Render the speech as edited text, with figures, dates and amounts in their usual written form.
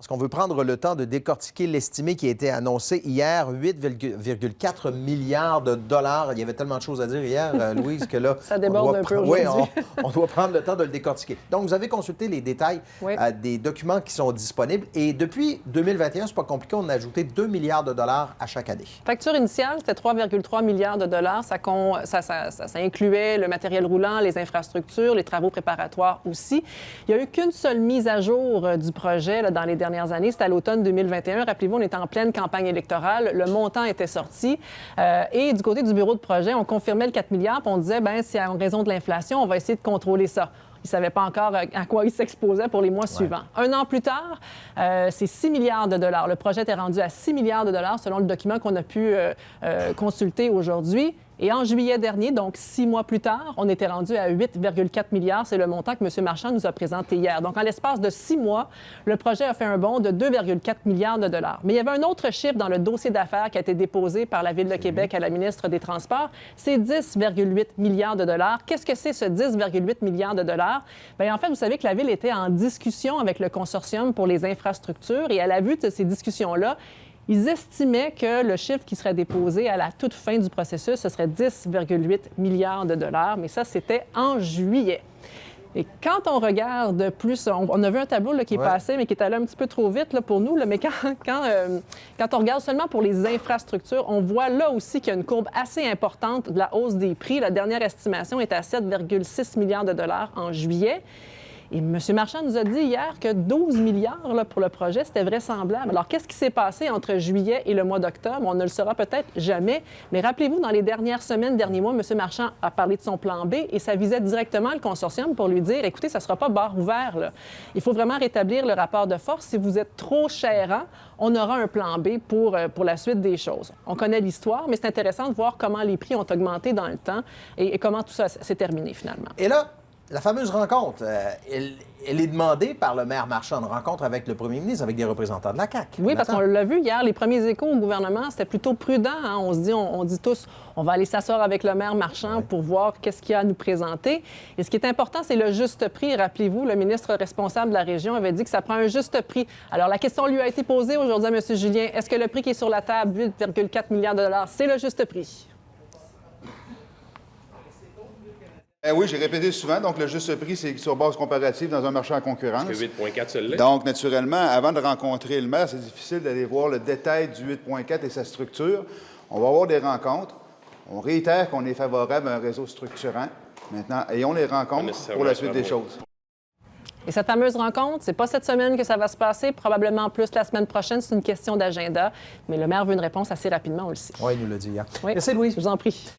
Parce qu'on veut prendre le temps de décortiquer l'estimé qui a été annoncé hier, 8,4 milliards de dollars. Il y avait tellement de choses à dire hier, Louise, que là... Ça déborde un peu aujourd'hui. Oui, on doit prendre le temps de le décortiquer. Donc, vous avez consulté les détails des documents qui sont disponibles. Et depuis 2021, c'est pas compliqué, on a ajouté 2 milliards de dollars à chaque année. Facture initiale, c'était 3,3 milliards de dollars. Ça incluait le matériel roulant, les infrastructures, les travaux préparatoires aussi. Il n'y a eu qu'une seule mise à jour du projet là, dans les dernières années. C'était à l'automne 2021. Rappelez-vous, on était en pleine campagne électorale. Le montant était sorti. Et du côté du bureau de projet, on confirmait le 4 milliards. Puis on disait, bien, si en raison de l'inflation, on va essayer de contrôler ça. Ils ne savaient pas encore à quoi ils s'exposaient pour les mois suivants. Un an plus tard, c'est 6 milliards de dollars. Le projet était rendu à 6 milliards de dollars selon le document qu'on a pu consulter aujourd'hui. Et en juillet dernier, donc 6 mois plus tard, on était rendu à 8,4 milliards. C'est le montant que M. Marchand nous a présenté hier. Donc, en l'espace de 6 mois, le projet a fait un bond de 2,4 milliards de dollars. Mais il y avait un autre chiffre dans le dossier d'affaires qui a été déposé par la Ville de Québec à la ministre des Transports. C'est 10,8 milliards de dollars. Qu'est-ce que c'est ce 10,8 milliards de dollars? Bien, en fait, vous savez que la Ville était en discussion avec le consortium pour les infrastructures et à la vue de ces discussions-là, ils estimaient que le chiffre qui serait déposé à la toute fin du processus, ce serait 10,8 milliards de dollars, mais ça, c'était en juillet. Et quand on regarde plus, on a vu un tableau là, qui est passé, mais qui est allé un petit peu trop vite là, pour nous, là, mais quand on regarde seulement pour les infrastructures, on voit là aussi qu'il y a une courbe assez importante de la hausse des prix. La dernière estimation est à 7,6 milliards de dollars en juillet. Et M. Marchand nous a dit hier que 12 milliards là, pour le projet, c'était vraisemblable. Alors, qu'est-ce qui s'est passé entre juillet et le mois d'octobre? On ne le saura peut-être jamais. Mais rappelez-vous, dans les dernières semaines, derniers mois, M. Marchand a parlé de son plan B et ça visait directement le consortium pour lui dire, écoutez, ça ne sera pas barre ouvert. Là. Il faut vraiment rétablir le rapport de force. Si vous êtes trop chérant, on aura un plan B pour la suite des choses. On connaît l'histoire, mais c'est intéressant de voir comment les prix ont augmenté dans le temps et comment tout ça s'est terminé finalement. Et là, la fameuse rencontre, elle est demandée par le maire Marchand, une rencontre avec le premier ministre, avec des représentants de la CAQ. Oui, parce qu'on l'a vu hier, les premiers échos au gouvernement, c'était plutôt prudent. Hein? On dit tous, on va aller s'asseoir avec le maire Marchand pour voir qu'est-ce qu'il y a à nous présenter. Et ce qui est important, c'est le juste prix. Rappelez-vous, le ministre responsable de la région avait dit que ça prend un juste prix. Alors, la question lui a été posée aujourd'hui à M. Julien. Est-ce que le prix qui est sur la table, 8,4 milliards de dollars, c'est le juste prix? Oui, j'ai répété souvent. Donc, le juste prix, c'est sur base comparative dans un marché en concurrence. Parce que 8,4, celle-là. Donc, naturellement, avant de rencontrer le maire, c'est difficile d'aller voir le détail du 8,4 et sa structure. On va avoir des rencontres. On réitère qu'on est favorable à un réseau structurant. Maintenant, ayons les rencontres pour la suite des choses. Et cette fameuse rencontre, c'est pas cette semaine que ça va se passer, probablement plus la semaine prochaine. C'est une question d'agenda. Mais le maire veut une réponse assez rapidement, on le sait. Oui, il nous l'a dit hier. Oui. Merci, Louise. Je vous en prie.